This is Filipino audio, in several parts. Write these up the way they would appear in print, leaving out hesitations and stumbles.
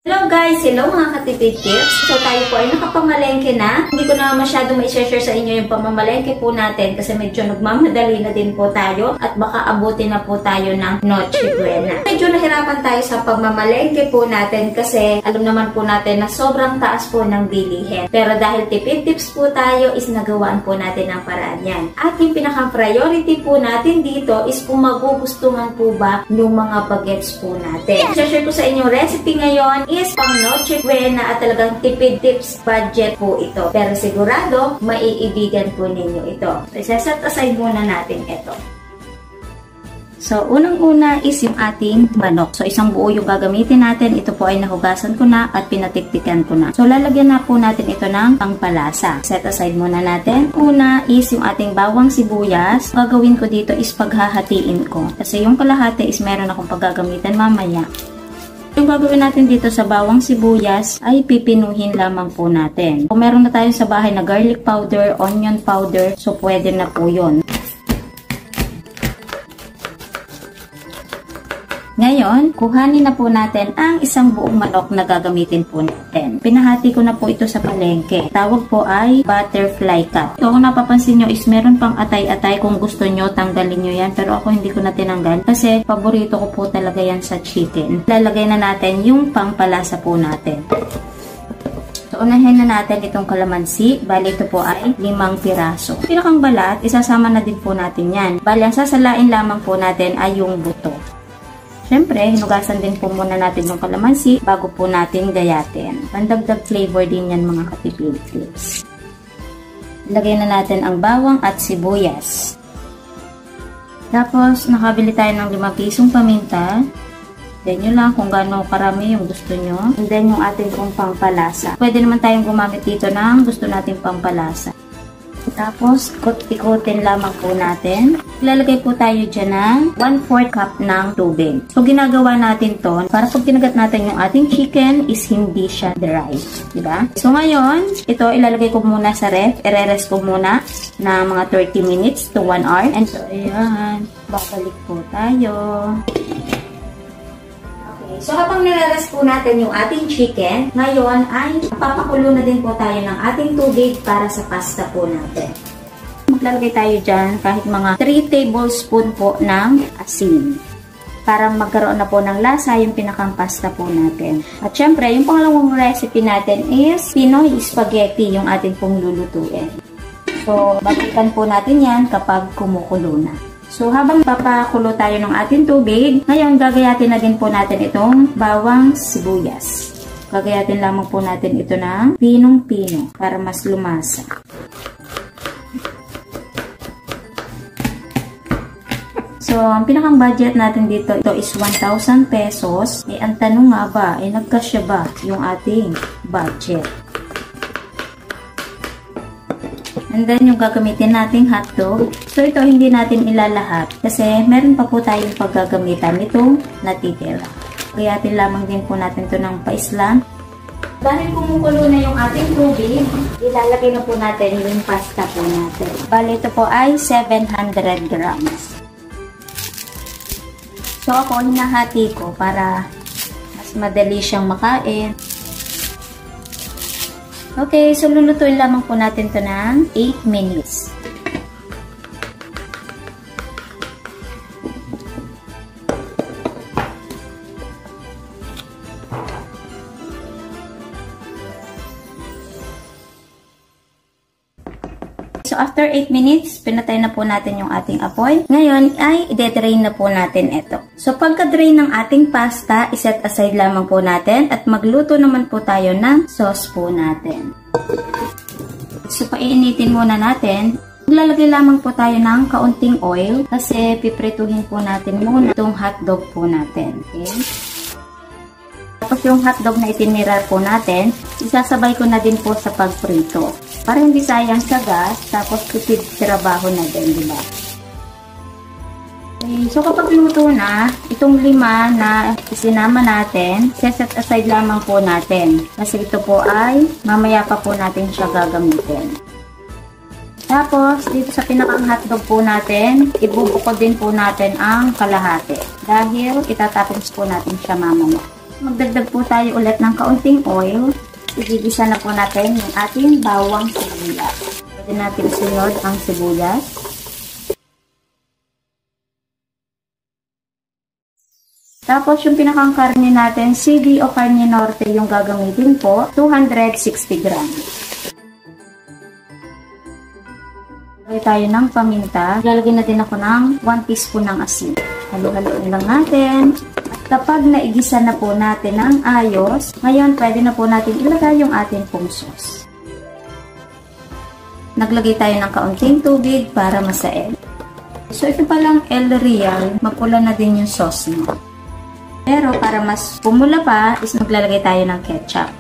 Hello guys! Hello mga katipid tips! So tayo po ay nakapamalengke na. Hindi ko na masyado mai-share sa inyo yung pamamalengke po natin kasi medyo nagmamadali na din po tayo at baka abutin na po tayo ng Noche Buena. Medyo nahirapan tayo sa pamamalengke po natin kasi alam naman po natin na sobrang taas po ng bilihin. Pero dahil tipid tips po tayo is nagawaan po natin ang paraan yan. At yung pinaka-priority po natin dito is kung magugustuhan po ba yung mga bagets po natin. I-share ko sa inyo recipe ngayon is pang Noche Buena at talagang tipid tips budget po ito. Pero sigurado, maiibigan po ninyo ito. So, isa-set aside muna natin ito. So, unang-una is yung ating manok. So, isang buo yung gagamitin natin. Ito po ay nahugasan ko na at pinatiktikan ko na. So, lalagyan na po natin ito ng pangpalasa. Set aside muna natin. Una is yung ating bawang sibuyas. Gagawin ko dito is paghahatiin ko. Kasi yung kalahati is meron akong paggagamitan mamaya. Yung gagawin natin dito sa bawang sibuyas ay pipinuhin lamang po natin. Kung meron na tayo sa bahay na garlic powder, onion powder, so pwede na po yun. Ngayon, kuhanin na po natin ang isang buong manok na gagamitin po natin. Pinahati ko na po ito sa palengke. Tawag po ay butterfly cut. Ito, kung napapansin nyo is meron pang atay-atay. Kung gusto nyo, tanggalin nyo yan. Pero ako hindi ko na tinanggal kasi paborito ko po talaga yan sa chicken. Lalagay na natin yung pangpalasa po natin. So, unahin na natin itong kalamansi. Bali, ito po ay 5 piraso. Pinakang balat, isasama na din po natin yan. Bali, ang sasalain lamang po natin ay yung buto. Siyempre, hinugasan din po muna natin yung kalamansi bago po natin gayatin. Pandagdag flavor din yan mga katipid tips. Lagay na natin ang bawang at sibuyas. Tapos, nakabili tayo ng 5 pisong paminta. Then, yun lang kung gaano karami yung gusto nyo. And then, yung ating pong pangpalasa. Pwede naman tayong gumamit dito ng gusto nating pangpalasa. Tapos, ikot-ikotin lamang po natin. Ilalagay po tayo dyan ng 1/4 cup ng tubig. So, ginagawa natin to para pag kinagat natin yung ating chicken is hindi siya dry. Diba? So, ngayon, ito ilalagay ko muna sa ref. I-rest ko muna na mga 30 minutes to 1 hour. And so, ayan. Babalik po tayo. So, habang nire-rest po natin yung ating chicken, ngayon ay papakulo na din po tayo ng ating tubig para sa pasta po natin. Maglalagay tayo dyan kahit mga 3 tablespoon po ng asin para magkaroon na po ng lasa yung pinakang pasta po natin. At syempre, yung pangalawang recipe natin is Pinoy spaghetti yung ating pong lulutuin. So, balikan po natin yan kapag kumukulo na. So, habang papakulo tayo ng ating tubig, ngayon gagayatin na din po natin itong bawang sibuyas. Gagayatin lamang po natin ito ng pinong-pino para mas lumasa. So, ang pinakang budget natin dito ito is 1,000 pesos. Eh, ang tanong nga ba, nagkasya ba yung ating budget? And then, yung gagamitin nating hotdog. So, ito hindi natin ilalahat kasi meron pa po tayong paggagamitan nitong natitira. Gayatin lamang din po natin ito ng paislan. Dahil kumukulo na yung ating tubig, ilalagay na po natin yung pasta po natin. Bali, ito po ay 700 grams. So, ako hinahati ko para mas madali siyang makain. Okay, so lulutuin lamang po natin ito ng 8 minutes. So, after 8 minutes, pinatay na po natin yung ating apoy. Ngayon, ay i-drain na po natin ito. So, pagka-drain ng ating pasta, iset aside lamang po natin at magluto naman po tayo ng sauce po natin. So, painitin muna natin. Maglalagay lamang po tayo ng kaunting oil kasi piprituhin po natin muna itong hotdog po natin. Okay? Tapos yung hotdog na itinira po natin, isasabay ko na din po sa pagprito. Para hindi sayang sa gas, tapos tipid trabaho na din, diba? Okay, so kapag luto na, itong 5 na isinama natin, set aside lamang po natin. Kasi ito po ay mamaya pa po natin siya gagamitin. Tapos, dito sa pinakang hotdog po natin, ibubukod din po natin ang kalahati. Dahil itatapos po natin siya mamaya. Magdagdag po tayo ulit ng kaunting oil. Igigisa na po natin yung ating bawang sibuyas. Pwede natin sunod ang sibuyas. Tapos yung pinakang karne natin, CD o Carne Norte yung gagamitin po, 260 grams. Lagay tayo ng paminta. Lalagyan natin ako ng 1 teaspoon ng asin. Halo-haloin lang natin. At kapag naigisa na po natin ng ayos, ngayon pwede na po natin ilagay yung ating pong sauce. Naglagay tayo ng kaunting tubig para masaid. So ito palang El Real, mapula na din yung sauce mo. Pero para mas pumula pa, is maglalagay tayo ng ketchup.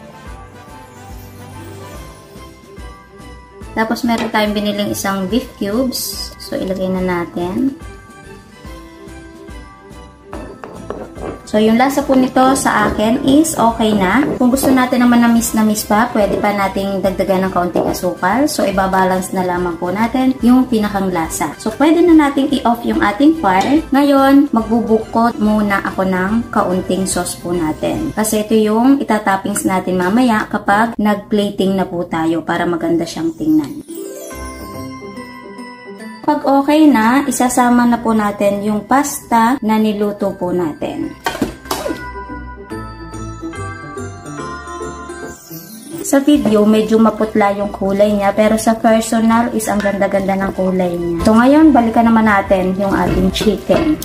Tapos meron tayong biniling isang beef cubes. So ilagay na natin. So yung lasa po nito sa akin is okay na. Kung gusto natin naman na manamis pa, pwede pa nating dagdagan ng kaunting asukal. So ibabalance na lamang po natin yung pinakang lasa. So pwede na nating i-off yung ating fire. Ngayon, magbubukot muna ako ng kaunting sauce po natin. Kasi ito yung itatoppings natin mamaya kapag nag-plating na po tayo para maganda siyang tingnan. Pag okay na, isasama na po natin yung pasta na niluto po natin. Sa video, medyo maputla yung kulay niya, pero sa personal is ang ganda-ganda ng kulay niya. So ngayon, balikan naman natin yung ating chicken.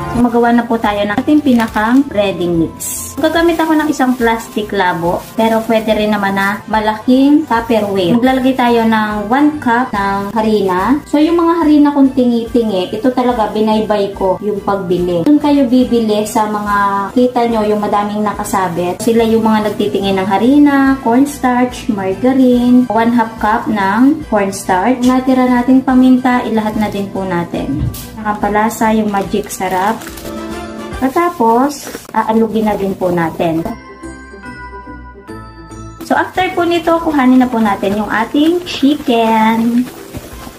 So, magawa na po tayo ng ating pinakang breading mix. Gagamit ako ng isang plastic labo, pero pwede rin naman na malaking Tupperware. Maglalagay tayo ng 1 cup ng harina. So yung mga harina kung tingi-tingi, ito talaga binaybay ko yung pagbili. Doon kayo bibili sa mga kita nyo yung madaming nakasabit. Sila yung mga nagtitingin ng harina, cornstarch, margarine, 1/2 cup ng cornstarch. Natira nating paminta, ilahat na din po natin. Nakapalasa yung magic sarap. Tapos, aalugin na din po natin. So, after po nito, kuhanin na po natin yung ating chicken.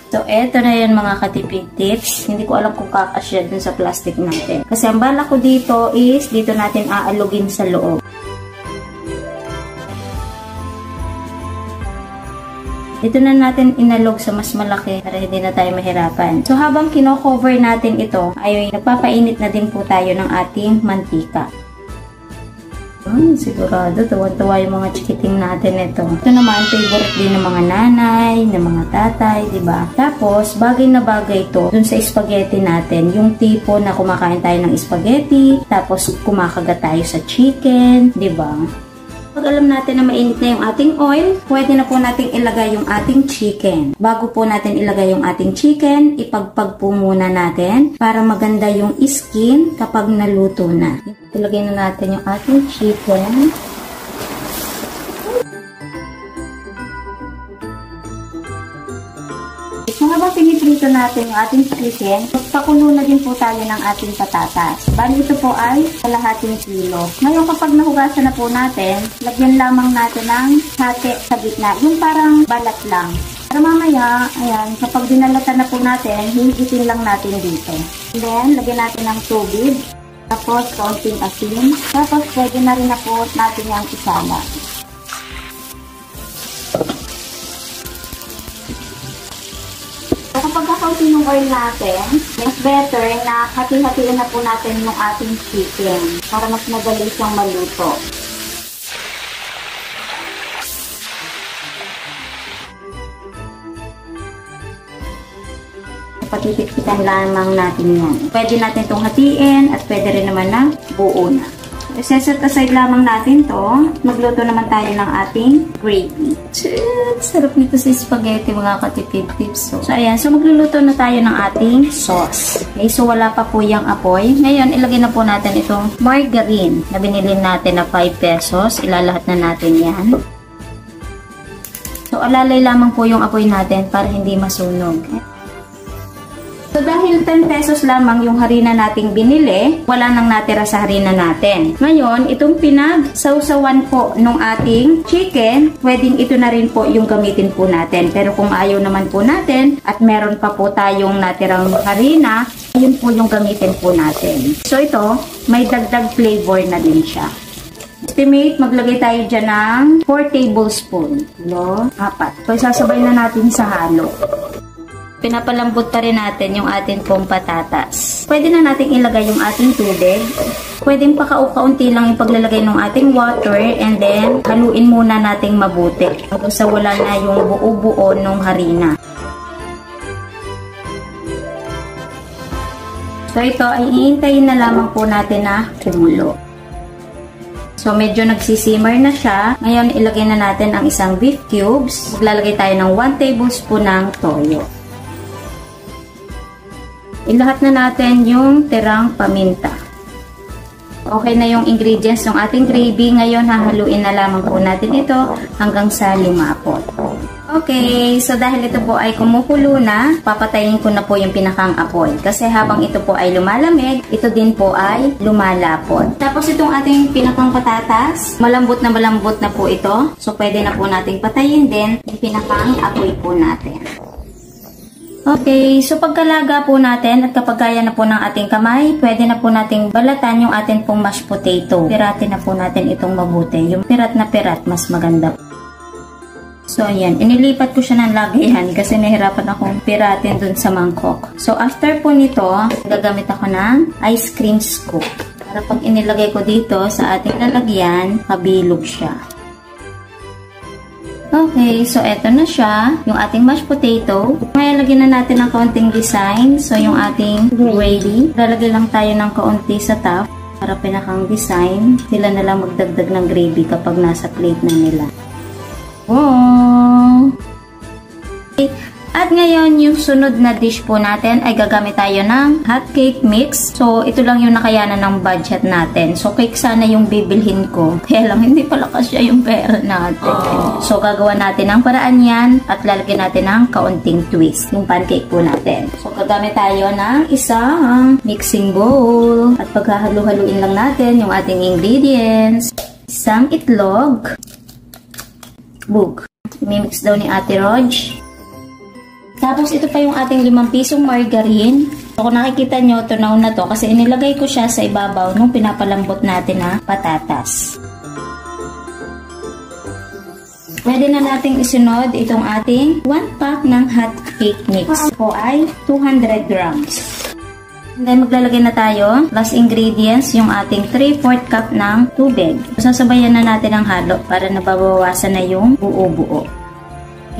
So, eto na yun mga katipid tips. Hindi ko alam kung kakasya dun sa plastic natin. Kasi ang bala ko dito is, dito natin aalugin sa loob. Dito na natin inalog sa mas malaki para hindi na tayo mahirapan. So, habang kino-cover natin ito, ay nagpapainit na din po tayo ng ating mantika. Sigurado, tuwa-tuwa yung mga chikiting natin ito. Ito naman, favorite din ng mga nanay, ng mga tatay, diba? Tapos, bagay na bagay ito dun sa spaghetti natin. Yung tipo na kumakain tayo ng spaghetti, tapos kumakagat tayo sa chicken, diba? Pag alam natin na mainit na yung ating oil, pwede na po natin ilagay yung ating chicken. Bago po natin ilagay yung ating chicken, ipagpag po muna natin para maganda yung skin kapag naluto na. Ilagay na natin yung ating chicken. So, habang piniprito natin yung ating chicken, magpakulo na din po tayo ng ating patatas. Bali ito po ay kalahating kilo. Ngayon kapag nahugasan na po natin, lagyan lamang natin ng hati sa gitna. Yung parang balat lang. Para mamaya, ayan, kapag dinalatan na po natin, hihigitin lang natin dito. And then, lagyan natin ng tubig. Tapos, kaunting asin. Tapos, pwede na rin na po natin yung isala. Kapag kakaunti ng oil natin, mas better na hati-hatiin na po natin yung ating chicken para mas madali siyang maluto. Patitip-tipan lamang natin yan. Pwede natin itong hatiin at pwede rin naman na buo na. Set aside lamang natin to. Magluto naman tayo ng ating gravy. Sarap nito sa spaghetti mga katipid tips. So ayan. So magluluto na tayo ng ating sauce. Okay, so wala pa po yung apoy. Ngayon, ilagay na po natin itong margarine na binili natin na 5 pesos. Ilalahat na natin yan. So alalay lamang po yung apoy natin para hindi masunog. So, dahil 10 pesos lamang yung harina nating binili, wala nang natira sa harina natin. Ngayon, itong pinag-sausawan po nung ating chicken, pwedeng ito na rin po yung gamitin po natin. Pero kung ayaw naman po natin at meron pa po tayong natirang harina, yun po yung gamitin po natin. So, ito, may dagdag flavor na din siya. Estimate, maglagay tayo dyan ng 4 tablespoon. 4. So, isasabay na natin sa halo. Pinapalambot pa rin natin yung ating pong patatas. Pwede na natin ilagay yung ating tubig. Pwedeng pakau-kaunti lang yung paglalagay ng ating water and then haluin muna nating mabuti. Hanggang sa wala na yung buo-buo ng harina. So ito ay iintayin na lamang po natin na kumulo. So medyo nagsisimmer na siya. Ngayon ilagay na natin ang isang beef cubes. Maglalagay tayo ng 1 tablespoon ng toyo. Ilahat na natin yung tirang paminta. Okay na yung ingredients ng ating gravy. Ngayon, hahaluin na lamang po natin ito hanggang sa lumapot. Okay, so dahil ito po ay kumukulo na, papatayin ko na po yung pinakang apoy. Kasi habang ito po ay lumalamig, ito din po ay lumalapot. Tapos itong ating pinakang patatas, malambot na po ito. So pwede na po nating patayin din yung pinakang apoy po natin. Okay, so pagkalaga po natin at kapag kaya na po ng ating kamay, pwede na po nating balatan yung ating pong mashed potato. Piratin na po natin itong mabuti. Yung pirat na pirat, mas maganda. So, ayan. Inilipat ko siya ng lagayan kasi nahirapan akong piratin dun sa mangkok. So, after po nito, gagamit ako ng ice cream scoop. Para pag inilagay ko dito sa ating lalagyan, kabilog siya. Okay, so eto na siya, yung ating mashed potato. Ngayon, lagyan na natin ng kaunting design. So, yung ating gravy. Lalagyan lang tayo ng kaunti sa top para pinakang design. Sila na lang magdagdag ng gravy kapag nasa plate na nila. Wow! Okay. At ngayon, yung sunod na dish po natin ay gagamit tayo ng hot cake mix. So, ito lang yung nakayanan ng budget natin. So, cake sana yung bibilhin ko. Kaya lang, hindi pala kasya yung pera natin. So, gagawa natin ng paraan yan at lalagyan natin ng kaunting twist. Yung pancake po natin. So, gagamit tayo ng isang mixing bowl. At paghahalu-haluin lang natin yung ating ingredients. Isang itlog. Bug. Imimix daw ni Ate Rog. Tapos, ito pa yung ating 5 pisong margarine. So, kung nakikita nyo, tunaw na to kasi inilagay ko siya sa ibabaw nung pinapalambot natin na patatas. Pwede na nating isunod itong ating 1 pack ng hot cake mix. O ay 200 grams. And then, maglalagay na tayo. Last ingredients, yung ating 3/4 cup ng tubig. Sasabayan na natin ang halo para nababawasan na yung buo-buo.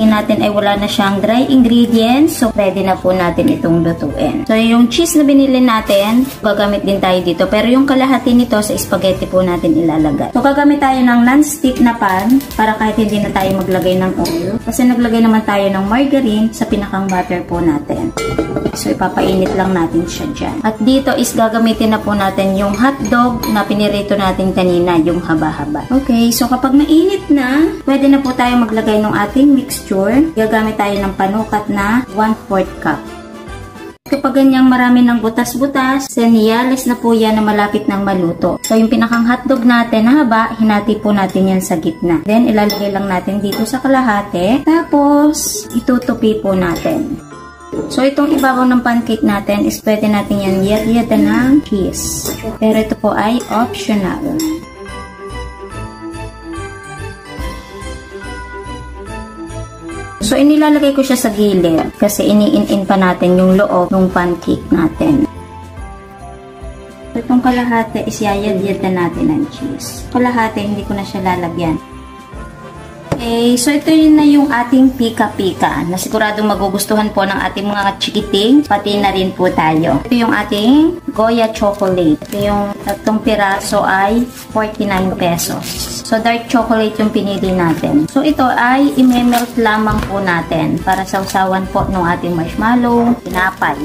Natin ay wala na siyang dry ingredients, so pwede na po natin itong lutuin. So yung cheese na binili natin, gagamit din tayo dito, pero yung kalahati nito sa spaghetti po natin ilalagay. So gagamit tayo ng non-stick na pan para kahit hindi na tayo maglagay ng oil, kasi naglagay naman tayo ng margarine sa pinakang butter po natin. So ipapainit lang natin siya dyan. At dito is gagamitin na po natin yung hotdog na pinirito natin kanina, yung haba-haba. Okay, so kapag mainit na, pwede na po tayo maglagay ng ating mixture. Gagamit tayo ng panukat na 1/4 cup. Kapag ganyang marami ng butas-butas, senyales na po yan na malapit ng maluto. So, yung pinakang hotdog natin na haba, hinati po natin yan sa gitna. Then, ilalagay lang natin dito sa kalahati. Tapos, itutupi po natin. So, itong ibabaw ng pancake natin is pwede natin yan yad-yadan ng cheese. Pero ito po ay optional. So, inilalagay ko siya sa gilid kasi iniin-in pa natin yung loob ng pancake natin. So, itong kalahati is yayad-yad na natin ng cheese. Kalahati, hindi ko na siya lalagyan. Okay, so ito yun na yung ating pika-pika na siguradong magugustuhan po ng ating mga chikiting, pati na rin po tayo. Ito yung ating Goya chocolate. Ito yung 3 piraso ay 49 pesos. So, dark chocolate yung pinili natin. So, ito ay i-melt lamang po natin para sausawan po ng ating marshmallow, tinapay.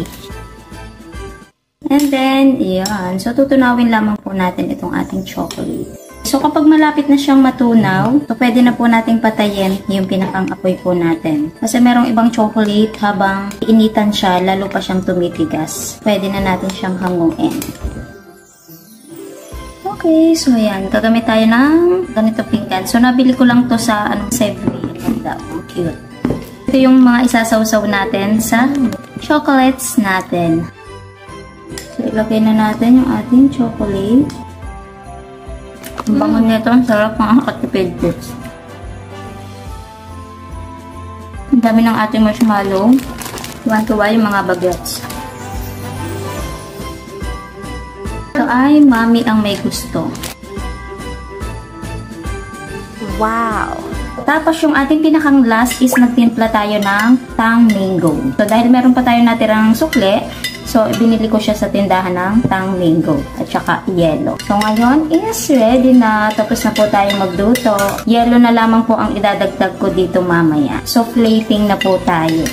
And then, yan. So, tutunawin lamang po natin itong ating chocolate. So, kapag malapit na siyang matunaw, so pwede na po nating patayin yung pinakang apoy po natin. Kasi merong ibang chocolate, habang initan siya, lalo pa siyang tumitigas. Pwede na natin siyang hanguin. Okay, so ayan. Gagamit tayo ng ganito pinggan. So, nabili ko lang to sa Savory. Ganda, cute. Ito yung mga isasawsaw natin sa chocolates natin. So, ilagay na natin yung ating chocolate. Ang bango nito, ang sarap mga katipid tips. Ang dami ng ating marshmallow. Tuwan-tuwa yung mga bagets. Ito ay mami ang may gusto. Wow! Tapos yung ating pinakang last is nagtimpla tayo ng tang mango. So dahil meron pa tayo natirang sukle, so binili ko siya sa tindahan ng tang mango at saka yelo. So ngayon is ready na. Tapos na po tayo magluto. Yelo na lamang po ang idadagdag ko dito mamaya. So plating na po tayo.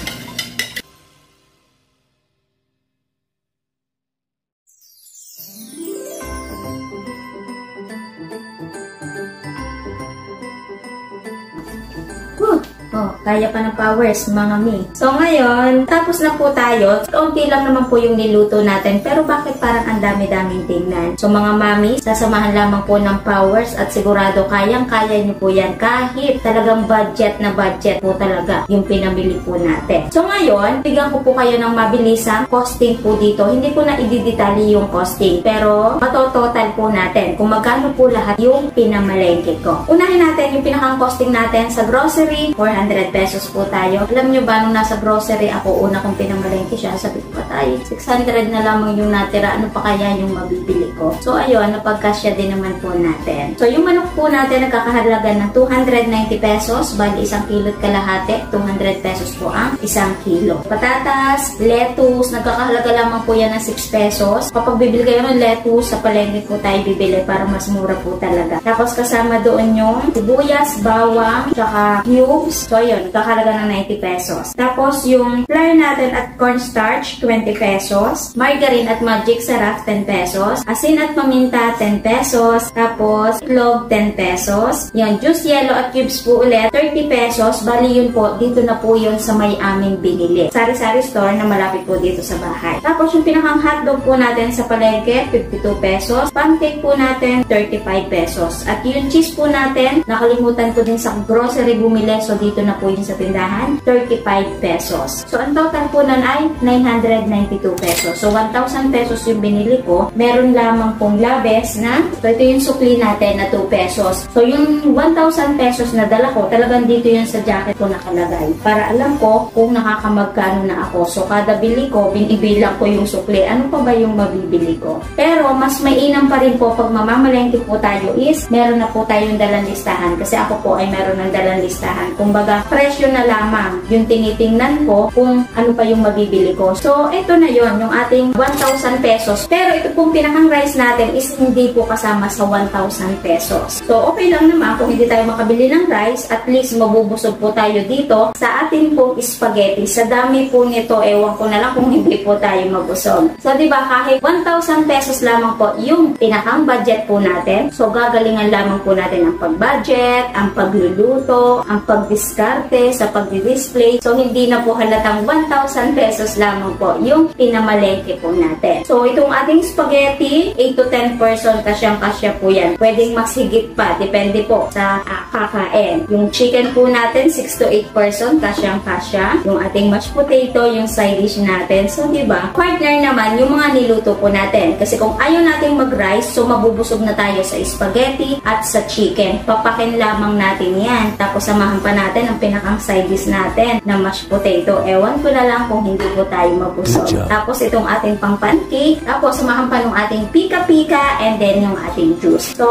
Oh, kaya pa ng powers, mga mi. So, ngayon, tapos na po tayo. Unti lang naman po yung niluto natin. Pero bakit parang ang dami-daming tingnan? So, mga mami, sasamahan lamang po ng powers at sigurado kayang-kaya nyo po yan. Kahit talagang budget na budget po talaga yung pinamili po natin. So, ngayon, bigyan ko po kayo ng mabilisang costing po dito. Hindi ko na ididetali yung costing. Pero, matototal po natin kung magkano po lahat yung pinamalengke ko. Unahin natin yung pinakang costing natin sa grocery, 400 pesos po tayo. Alam nyo ba, nung nasa grocery ako, una kong pinamalengke siya, sabi ko pa tayo, 600 na lamang yung natira, ano pa kaya yung mabibili ko? So, ayun, napagkasya din naman po natin. So, yung manok po natin, nagkakahalaga ng 290 pesos, bali isang kilo't kalahati, 200 pesos po ang isang kilo. Patatas, lettuce, nagkakahalaga lamang po yan ng 6 pesos. Kapag bibili kayo ng lettuce, sa palengke po tayo bibili para mas mura po talaga. Tapos, kasama doon yung sibuyas, bawang, tsaka cubes. So, yun, kakalaga ng 90 pesos. Tapos, yung flour natin at cornstarch, 20 pesos. Margarine at magic sarap, 10 pesos. Asin at paminta, 10 pesos. Tapos, itlog, 10 pesos. Yung juice yellow at cubes po ulit, 30 pesos. Bali yun po, dito na po yun sa may aming binili. Sari-sari store na malapit po dito sa bahay. Tapos, yung pinakang hotdog po natin sa palengke, 52 pesos. Pancake po natin, 35 pesos. At yung cheese po natin, nakalimutan ko din sa grocery bumili. So, dito na po yun sa tindahan, 35 pesos. So, ang total po nun ay 992 pesos. So, 1,000 pesos yung binili ko. Meron lamang pong labes na, so, ito yung sukli natin na 2 pesos. So, yung 1,000 pesos na dala ko, talagang dito yun sa jacket ko nakalagay. Para alam ko kung nakakamagkano na ako. So, kada bili ko, binibilang ko yung sukli. Ano pa ba yung mabibili ko? Pero, mas mainam pa rin po pag mamamalengke po tayo is, meron na po tayong dalang listahan. Kasi ako po ay meron ng dalang listahan. Kumbaga, presyo na lamang yung tinitingnan ko kung ano pa yung mabibili ko. So, ito na yon yung ating 1,000 pesos. Pero ito pong pinakang rice natin is hindi po kasama sa 1,000 pesos. So, okay lang naman kung hindi tayo makabili ng rice, at least mabubusog po tayo dito sa ating pong spaghetti. Sa dami po nito, ewan ko na lang kung hindi po tayo mabusog. So, diba, kahit 1,000 pesos lamang po yung pinakang budget po natin. So, gagalingan lamang po natin ang pag-budget, ang pagluluto, ang pag-discarte, sa pag-display. So, hindi na po halatang 1,000 pesos lamang po yung pinamalengke po natin. So, itong ating spaghetti, 8 to 10 person, kasyang-kasya po yan. Pwedeng mas higit pa, depende po sa kakain. Yung chicken po natin, 6 to 8 person, kasyang-kasya. Yung ating mashed potato, yung side dish natin. So, diba? Partner naman yung mga niluto po natin. Kasi kung ayaw natin mag-rice, so mabubusog na tayo sa spaghetti at sa chicken. Papakin lamang natin yan. Tapos, samahan pa natin ang pinakang side dish natin na mashed potato. Ewan ko na lang kung hindi po tayo mabusog. Tapos itong ating pang pancake. Tapos samahan pa ng ating pika-pika and then yung ating juice. So,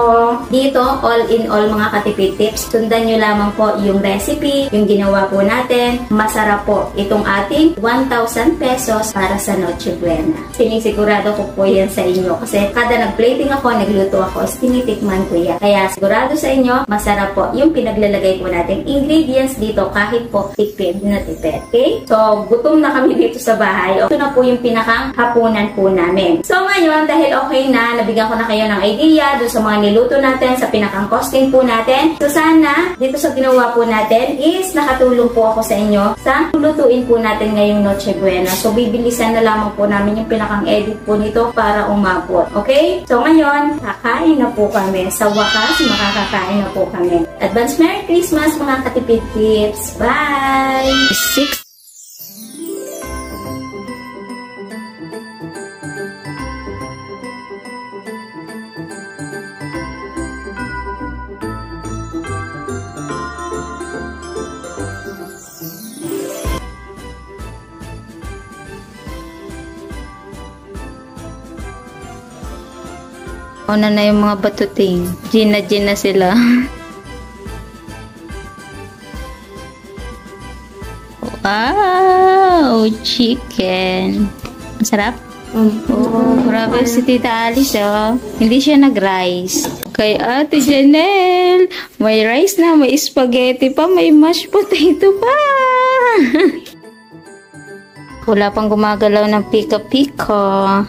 dito, all in all mga katipid tips, sundan nyo lamang po yung recipe, yung ginawa po natin. Masarap po itong ating 1,000 pesos para sa Noche Buena. Sinisigurado ko po yan sa inyo kasi kada nag-plating ako, nagluto ako, tinitikman ko yan. Kaya sigurado sa inyo, masarap po yung pinaglalagay po natin ingredients dito kahit po tipid na tipid. Okay? So, gutom na kami dito sa bahay. Ito na po yung pinakang hapunan po namin. So, ngayon, dahil okay na, nabigyan ko na kayo ng idea doon sa mga niluto natin, sa pinakang costing po natin. So, sana, dito sa ginawa po natin is nakatulong po ako sa inyo sa lutuin po natin ngayong Noche Buena. So, bibilisan na lamang po namin yung pinakang edit po nito para umabot. Okay? So, ngayon, kakain na po kami. Sa wakas, makakakain na po kami. Advance Merry Christmas mga katipid tips. Bye! 6 Una na yung mga batuting. Gina sila. Wow! Chicken. Masarap? Oh, grabe si Tita Alice, oh. Hindi siya nag-rice. Kay Ate Janelle, may rice na, may spaghetti pa, may mashed potato pa. Wala pang gumagalaw ng pika-pika.